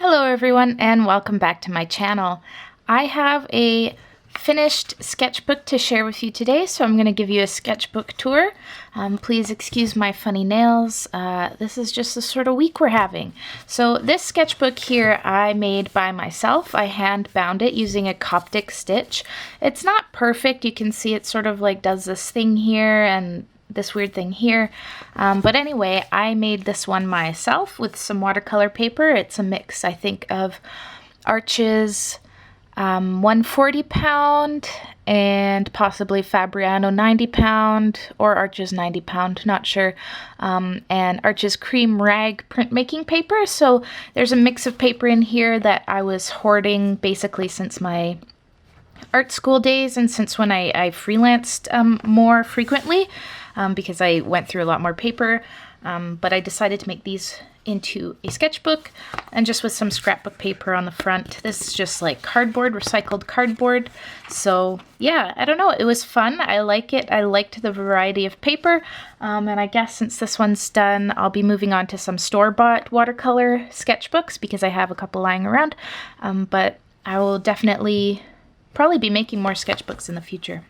Hello everyone and welcome back to my channel. I have a finished sketchbook to share with you today, so I'm going to give you a sketchbook tour. Please excuse my funny nails. This is just the sort of week we're having. So this sketchbook here I made by myself. I hand bound it using a Coptic stitch. It's not perfect. You can see it sort of like does this thing here and this weird thing here. But anyway, I made this one myself with some watercolor paper. It's a mix, I think, of Arches 140 pound and possibly Fabriano 90 pound or Arches 90 pound, not sure, and Arches cream rag printmaking paper. So there's a mix of paper in here that I was hoarding basically since my art school days and since when I freelanced more frequently. Because I went through a lot more paper, but I decided to make these into a sketchbook and just with some scrapbook paper on the front. This is just like cardboard, recycled cardboard. So yeah, I don't know, it was fun. I like it. I liked the variety of paper, and I guess since this one's done, I'll be moving on to some store-bought watercolor sketchbooks because I have a couple lying around, but I will definitely probably be making more sketchbooks in the future.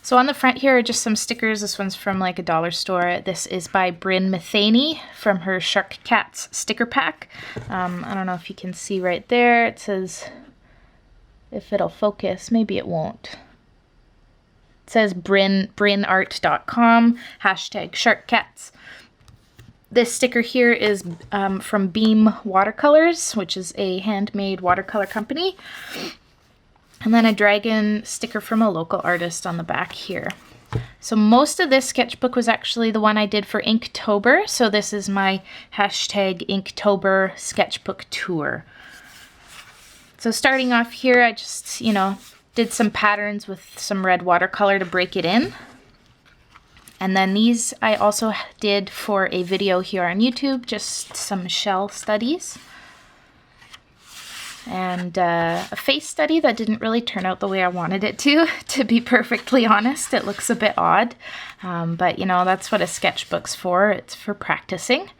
So on the front here are just some stickers. This one's from like a dollar store. This is by Bryn Matheny from her Shark Cats sticker pack. I don't know if you can see right there. It says, if it'll focus, maybe it won't. It says brynart.com, #SharkCats. This sticker here is from Beam Watercolors, which is a handmade watercolor company. And then a dragon sticker from a local artist on the back here. So most of this sketchbook was actually the one I did for Inktober. So this is my #Inktober sketchbook tour. So starting off here, I just, did some patterns with some red watercolor to break it in. And then these I also did for a video here on YouTube, just some shell studies. And a face study that didn't really turn out the way I wanted it to be perfectly honest. It looks a bit odd, but that's what a sketchbook's for. It's for practicing.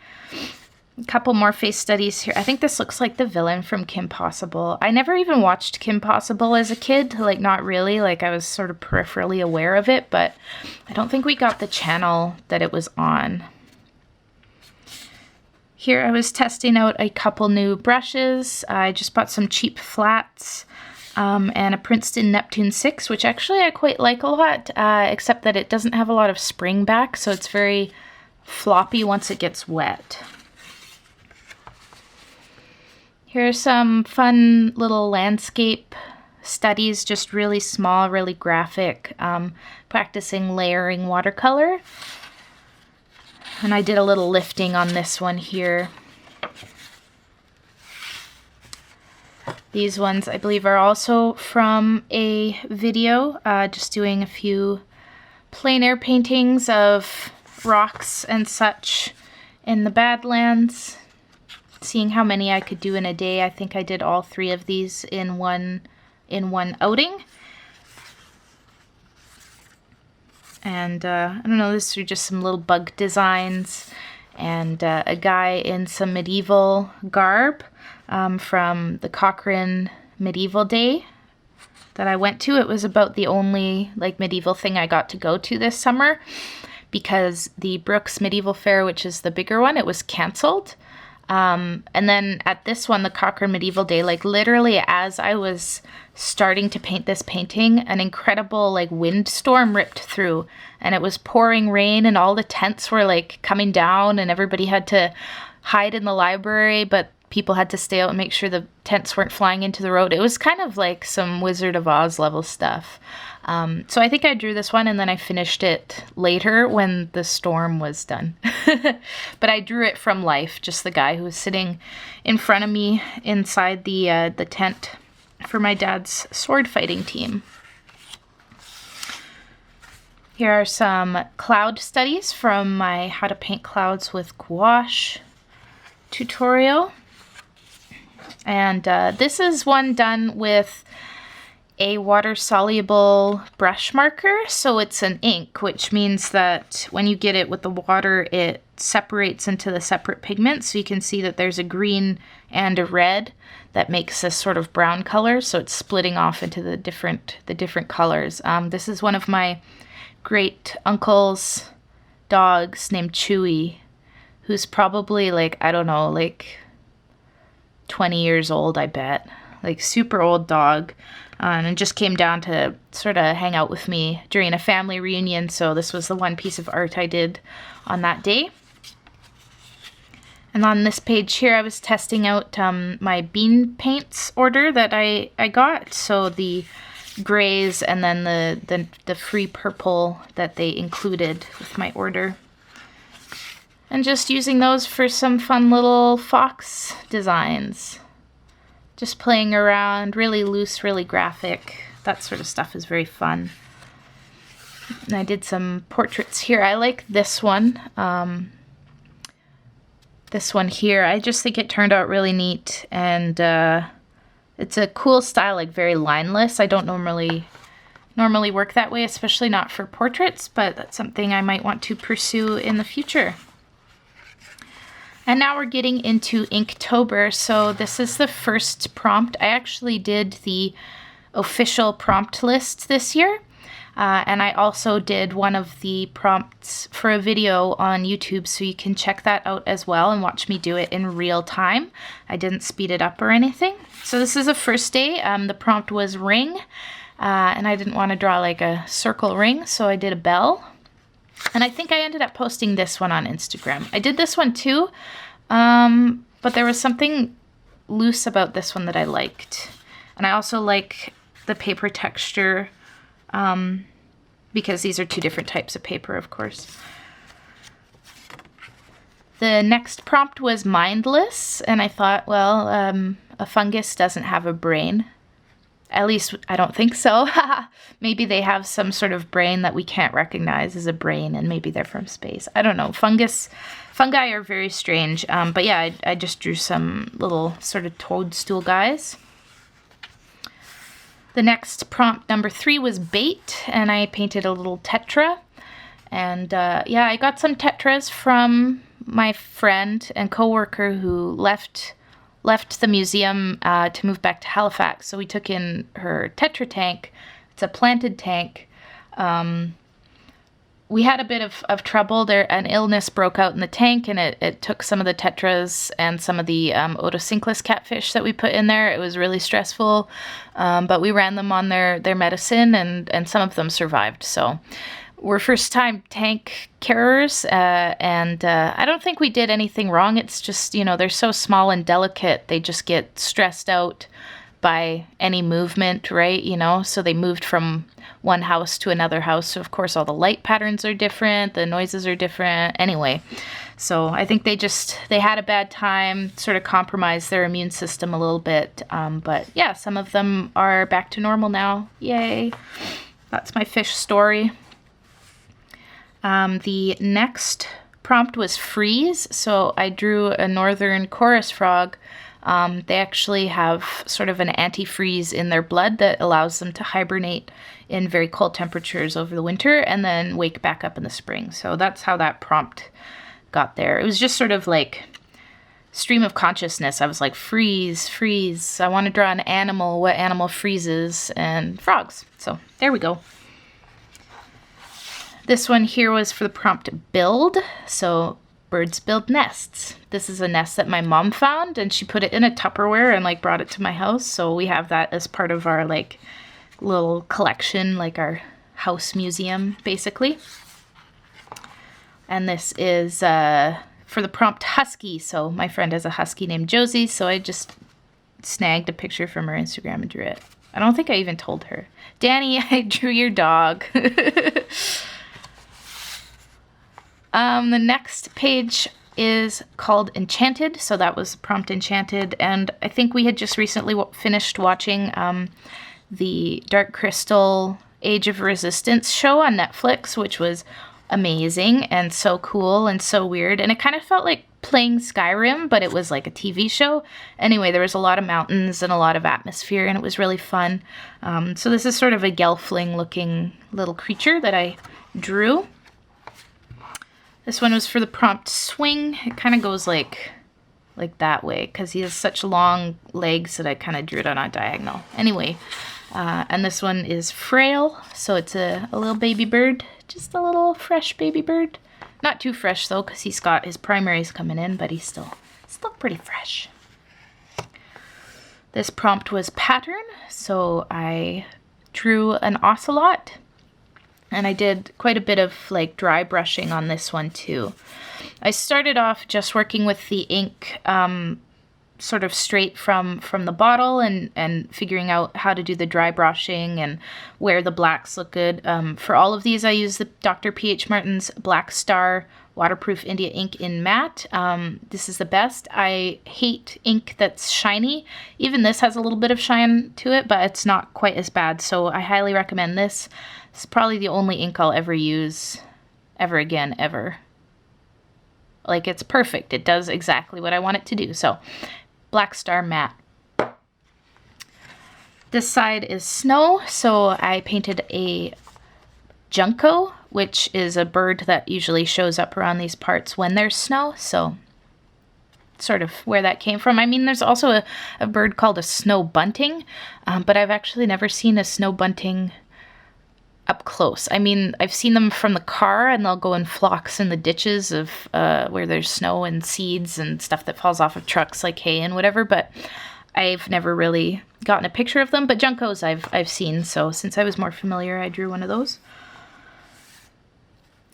A couple more face studies here. I think this looks like the villain from Kim Possible. I never even watched Kim Possible as a kid, like not really, like I was sort of peripherally aware of it, but I don't think we got the channel that it was on. Here I was testing out a couple new brushes. I just bought some cheap flats and a Princeton Neptune 6, which actually I quite like a lot, except that it doesn't have a lot of spring back, so it's very floppy once it gets wet. Here are some fun little landscape studies, just really small, really graphic, practicing layering watercolor. And I did a little lifting on this one here. These ones, I believe, are also from a video, just doing a few plein air paintings of rocks and such in the Badlands. Seeing how many I could do in a day. I think I did all 3 of these in one outing. And I don't know, these are just some little bug designs and a guy in some medieval garb from the Khakhra Medieval Day that I went to. It was about the only medieval thing I got to go to this summer because the Brooks Medieval Fair, which is the bigger one, it was canceled. And then at this one, the Khakhra Medieval Day, literally as I was starting to paint this painting, an incredible windstorm ripped through and it was pouring rain and all the tents were coming down and everybody had to hide in the library, but people had to stay out and make sure the tents weren't flying into the road. It was kind of like some Wizard of Oz level stuff. So I think I drew this one and then I finished it later when the storm was done. But I drew it from life, just the guy who was sitting in front of me inside the tent for my dad's sword fighting team. Here are some cloud studies from my How to Paint Clouds with Gouache tutorial. And this is one done with a water-soluble brush marker. So it's an ink, which means that when you get it with the water, it separates into the separate pigments. So you can see that there's a green and a red that makes this sort of brown color. So it's splitting off into the different colors. This is one of my great uncle's dogs named Chewy, who's probably like, I don't know, like 20 years old, I bet. Like super old dog. And it just came down to sort of hang out with me during a family reunion. So this was the one piece of art I did on that day. And on this page here, I was testing out my bean paints order that I got. So the grays and then the free purple that they included with my order. And just using those for some fun little fox designs. Just playing around, really loose, really graphic. That sort of stuff is very fun. And I did some portraits here. I like this one. This one here. I just think it turned out really neat. And it's a cool style, like very lineless. I don't normally work that way, especially not for portraits, but that's something I might want to pursue in the future. And now we're getting into Inktober. So this is the first prompt. I actually did the official prompt list this year. And I also did one of the prompts for a video on YouTube, so you can check that out as well and watch me do it in real time. I didn't speed it up or anything. So this is the first day. The prompt was ring, and I didn't want to draw like a circle ring, so I did a bell. And I think I ended up posting this one on Instagram. I did this one too, but there was something loose about this one that I liked. And I also like the paper texture, because these are two different types of paper, of course. The next prompt was mindless, and I thought, well, a fungus doesn't have a brain. At least I don't think so. Maybe they have some sort of brain that we can't recognize as a brain, and maybe they're from space. I don't know. Fungi are very strange. But yeah, I just drew some little sort of toadstool guys. The next prompt, number 3, was bait, and I painted a little tetra. And yeah, I got some tetras from my friend and coworker who left the museum to move back to Halifax. So we took in her tetra tank. It's a planted tank. We had a bit of trouble there. An illness broke out in the tank, and it took some of the tetras and some of the otocinclus catfish that we put in there. It was really stressful, but we ran them on their medicine, and some of them survived. So we're first-time tank carers, and I don't think we did anything wrong. It's just, you know, they're so small and delicate, they just get stressed out by any movement, right? You know, so they moved from one house to another house. So of course all the light patterns are different, the noises are different. Anyway, so I think they had a bad time, sort of compromised their immune system a little bit. But yeah, some of them are back to normal now. Yay. That's my fish story. The next prompt was freeze. So I drew a northern chorus frog. They actually have sort of an antifreeze in their blood that allows them to hibernate in very cold temperatures over the winter and then wake back up in the spring. So that's how that prompt got there. It was just sort of like stream of consciousness. I was like, freeze, freeze. I want to draw an animal. What animal freezes? And frogs. So there we go. This one here was for the prompt build. So birds build nests. This is a nest that my mom found, and she put it in a Tupperware and like brought it to my house. So we have that as part of our like little collection, like our house museum, basically. And this is for the prompt husky. So my friend has a husky named Josie, so I just snagged a picture from her Instagram and drew it. I don't think I even told her. Danny, I drew your dog. The next page is called Enchanted, so that was prompt Enchanted, and I think we had just recently finished watching the Dark Crystal Age of Resistance show on Netflix, which was amazing and so cool and so weird, and it kind of felt like playing Skyrim, but it was like a TV show. Anyway, there was a lot of mountains and a lot of atmosphere, and it was really fun. So this is sort of a gelfling looking little creature that I drew. This one was for the prompt swing. It kind of goes like that way because he has such long legs that I kind of drew it on a diagonal. Anyway, and this one is frail, so it's a little baby bird, just a little fresh baby bird. Not too fresh though, because he's got his primaries coming in, but he's still pretty fresh. This prompt was pattern, so I drew an ocelot, and I did quite a bit of like dry brushing on this one too. I started off just working with the ink sort of straight from the bottle and figuring out how to do the dry brushing and where the blacks look good. For all of these, I use the Dr. P.H. Martin's Black Star Waterproof India ink in matte. This is the best. I hate ink that's shiny. Even this has a little bit of shine to it, but it's not quite as bad, so I highly recommend this. It's probably the only ink I'll ever use ever again, ever. Like, it's perfect. It does exactly what I want it to do. So, Black Star Matte. This side is snow, so I painted a junco, which is a bird that usually shows up around these parts when there's snow, so sort of where that came from. I mean, there's also a bird called a snow bunting, but I've actually never seen a snow bunting up close. I mean, I've seen them from the car, and they'll go in flocks in the ditches of where there's snow and seeds and stuff that falls off of trucks like hay and whatever, but I've never really gotten a picture of them. But juncos I've seen, so since I was more familiar, I drew one of those.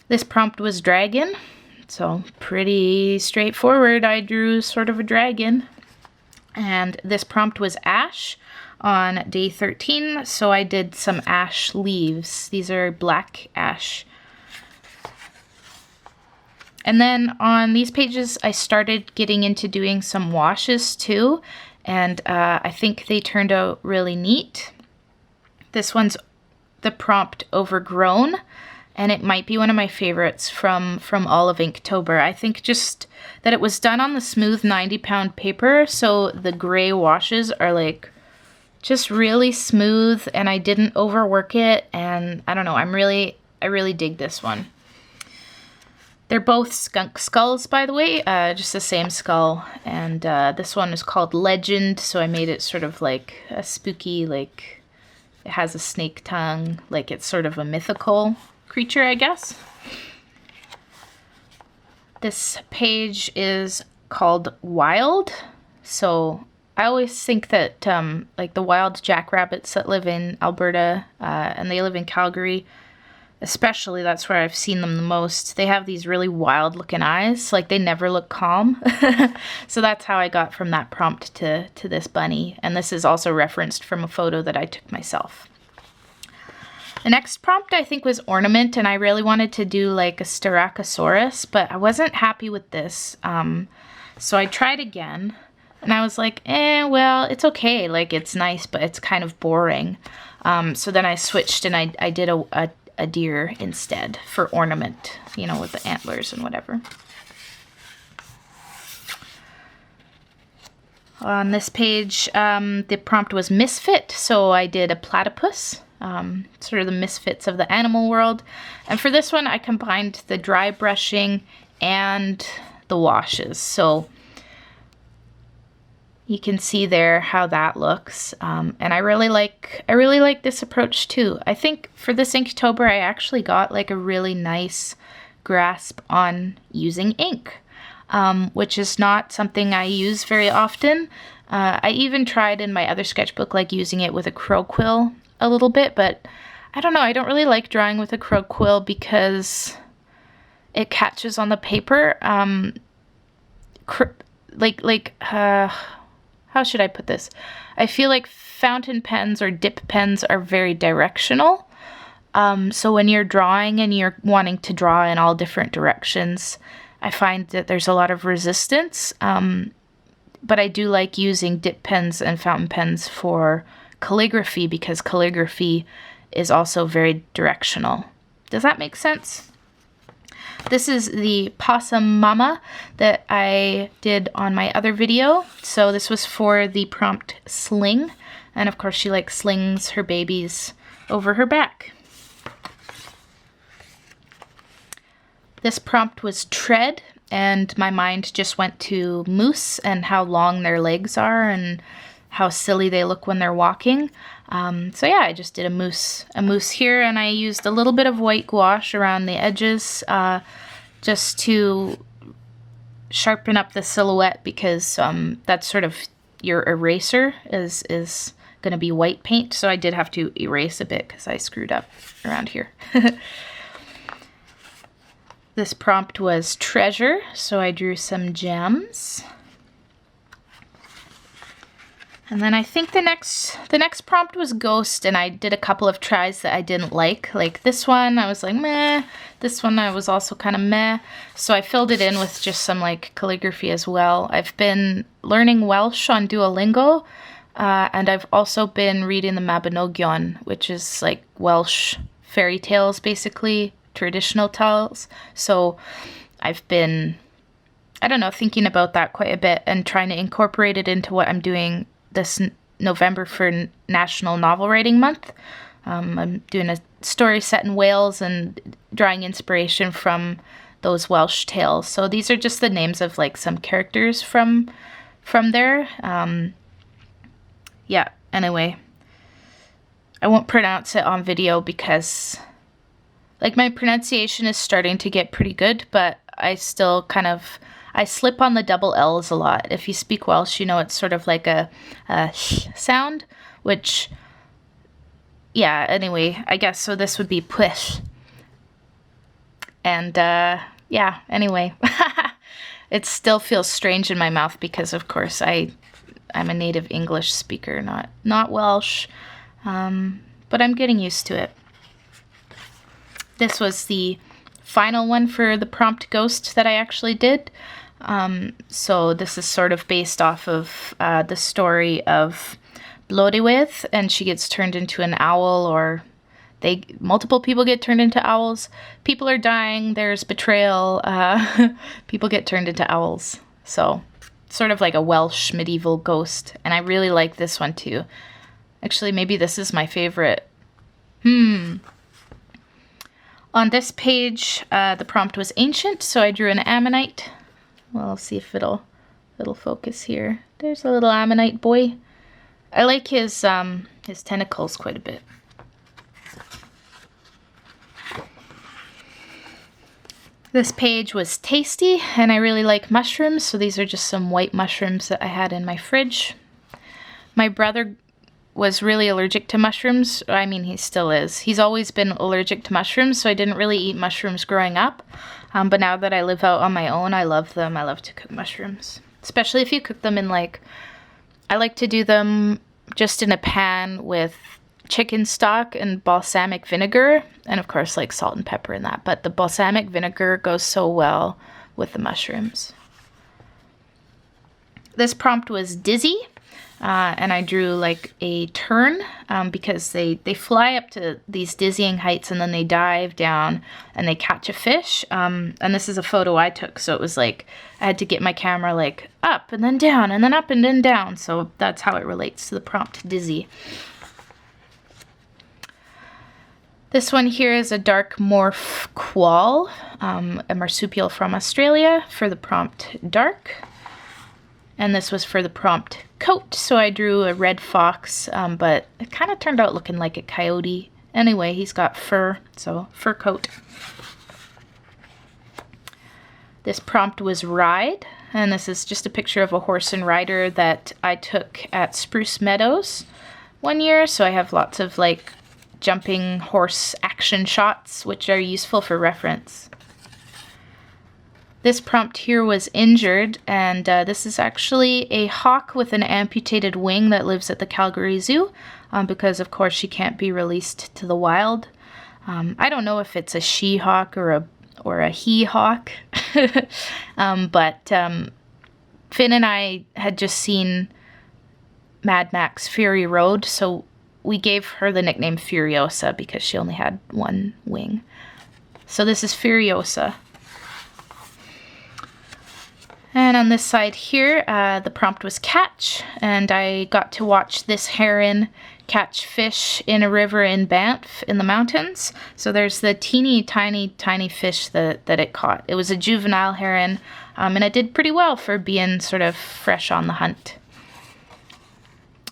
This prompt was dragon, so pretty straightforward. I drew sort of a dragon. And this prompt was ash on day 13, so I did some ash leaves. These are black ash. And then on these pages, I started getting into doing some washes too, and I think they turned out really neat. This one's the prompt Overgrown, and it might be one of my favorites from all of Inktober. I think just that it was done on the smooth 90-pound paper, so the gray washes are like just really smooth, and I didn't overwork it, and I don't know, I really dig this one. They're both skunk skulls, by the way, just the same skull, and this one is called Legend, so I made it sort of like a spooky, like it has a snake tongue, like it's sort of a mythical creature, I guess. This page is called Wild, so I always think that like the wild jackrabbits that live in Alberta and they live in Calgary, especially, that's where I've seen them the most. They have these really wild looking eyes, like they never look calm. So that's how I got from that prompt to this bunny. And this is also referenced from a photo that I took myself. The next prompt I think was Ornament, and I really wanted to do like a Styracosaurus, but I wasn't happy with this. So I tried again. And I was like, well, it's okay. Like, it's nice, but it's kind of boring. So then I switched and I did a deer instead for ornament, you know, with the antlers and whatever. On this page, the prompt was misfit. So I did a platypus, sort of the misfits of the animal world. And for this one, I combined the dry brushing and the washes. So you can see there how that looks, and I really like this approach too. I think for this Inktober, I actually got like a really nice grasp on using ink, which is not something I use very often. I even tried in my other sketchbook like using it with a crow quill a little bit, but I don't know. I don't really like drawing with a crow quill because it catches on the paper. How should I put this? I feel like fountain pens or dip pens are very directional. So when you're drawing and you're wanting to draw in all different directions, I find that there's a lot of resistance. But I do like using dip pens and fountain pens for calligraphy because calligraphy is also very directional. Does that make sense? This is the Possum Mama that I did on my other video. So this was for the prompt sling. And of course she like slings her babies over her back. This prompt was tread, and my mind just went to moose and how long their legs are and how silly they look when they're walking. So yeah, I just did a moose here, and I used a little bit of white gouache around the edges just to sharpen up the silhouette, because that's sort of your eraser is going to be white paint. So I did have to erase a bit because I screwed up around here. This prompt was treasure, so I drew some gems. And then I think the next prompt was ghost, and I did a couple of tries that I didn't like. Like this one, I was like, meh. This one I was also kind of meh. So I filled it in with just some like calligraphy as well. I've been learning Welsh on Duolingo, and I've also been reading the Mabinogion, which is like Welsh fairy tales, basically, traditional tales. So I've been, I don't know, thinking about that quite a bit and trying to incorporate it into what I'm doing this November for National Novel Writing Month. I'm doing a story set in Wales and drawing inspiration from those Welsh tales. So these are just the names of like some characters from there. Yeah, anyway, I won't pronounce it on video because like my pronunciation is starting to get pretty good, but I still I slip on the double L's a lot. If you speak Welsh, you know it's sort of like a sound, which, yeah, anyway, I guess, so this would be push. And, yeah, anyway, it still feels strange in my mouth because, of course, I'm a native English speaker, not Welsh, but I'm getting used to it. This was the final one for the prompt ghost that I actually did. So this is sort of based off of the story of Blodeuwedd, and she gets turned into an owl, or multiple people get turned into owls. People are dying, there's betrayal, people get turned into owls. So sort of like a Welsh medieval ghost, and I really like this one too. Actually, maybe this is my favorite. On this page, the prompt was ancient, so I drew an ammonite. Well, I'll see if it'll focus here. There's a little ammonite boy. I like his tentacles quite a bit. This page was tasty, and I really like mushrooms, so these are just some white mushrooms that I had in my fridge. My brother was really allergic to mushrooms. I mean, he still is. He's always been allergic to mushrooms, so I didn't really eat mushrooms growing up. But now that I live out on my own, I love them. I love to cook mushrooms, especially if you cook them in like, I like to do them just in a pan with chicken stock and balsamic vinegar, and of course like salt and pepper in that. But the balsamic vinegar goes so well with the mushrooms. This prompt was dizzy. And I drew like a tern because they fly up to these dizzying heights and then they dive down and they catch a fish. And this is a photo I took, so it was like I had to get my camera like up and then down and then up and then down. So that's how it relates to the prompt dizzy. This one here is a dark morph quoll, a marsupial from Australia, for the prompt dark. And this was for the prompt coat, so I drew a red fox, but it kind of turned out looking like a coyote. Anyway, he's got fur, so fur coat. This prompt was ride, and this is just a picture of a horse and rider that I took at Spruce Meadows one year, so I have lots of like jumping horse action shots, which are useful for reference. This prompt here was injured, and this is actually a hawk with an amputated wing that lives at the Calgary Zoo, because of course she can't be released to the wild. I don't know if it's a she-hawk or a he-hawk, but Finn and I had just seen Mad Max Fury Road, so we gave her the nickname Furiosa because she only had one wing. So this is Furiosa. And on this side here, the prompt was catch, and I got to watch this heron catch fish in a river in Banff in the mountains. So there's the teeny tiny fish that it caught. It was a juvenile heron, and it did pretty well for being sort of fresh on the hunt.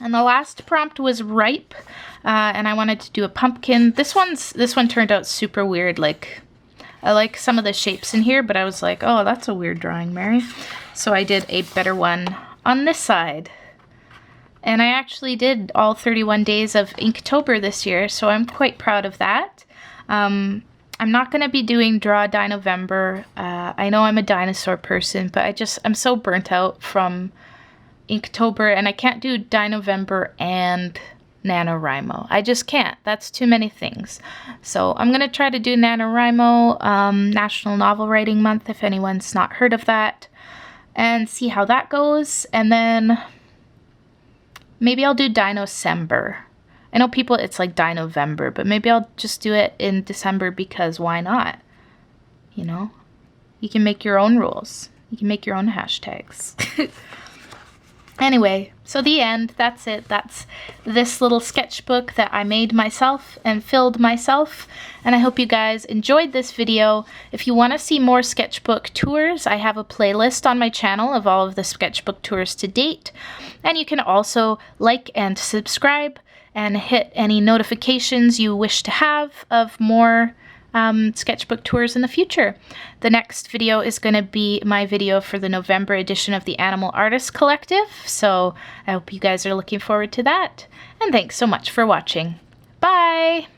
And the last prompt was ripe, and I wanted to do a pumpkin. This one turned out super weird. Like, I like some of the shapes in here, but I was like, oh, that's a weird drawing, Mary. So I did a better one on this side. And I actually did all 31 days of Inktober this year, so I'm quite proud of that. I'm not going to be doing Draw Die November. I know I'm a dinosaur person, but I'm so burnt out from Inktober, and I can't do Die November and NaNoWriMo. I just can't. That's too many things. So I'm going to try to do NaNoWriMo, National Novel Writing Month, if anyone's not heard of that, and see how that goes. And then maybe I'll do Dinocember. I know it's like Dinovember, but maybe I'll just do it in December because why not? You know? You can make your own rules. You can make your own hashtags. Anyway, so the end, that's it. That's this little sketchbook that I made myself and filled myself. And I hope you guys enjoyed this video. If you want to see more sketchbook tours, I have a playlist on my channel of all of the sketchbook tours to date. And you can also like and subscribe and hit any notifications you wish to have of more sketchbook tours in the future. The next video is going to be my video for the November edition of the Animal Artist Collective, so I hope you guys are looking forward to that. And thanks so much for watching. Bye!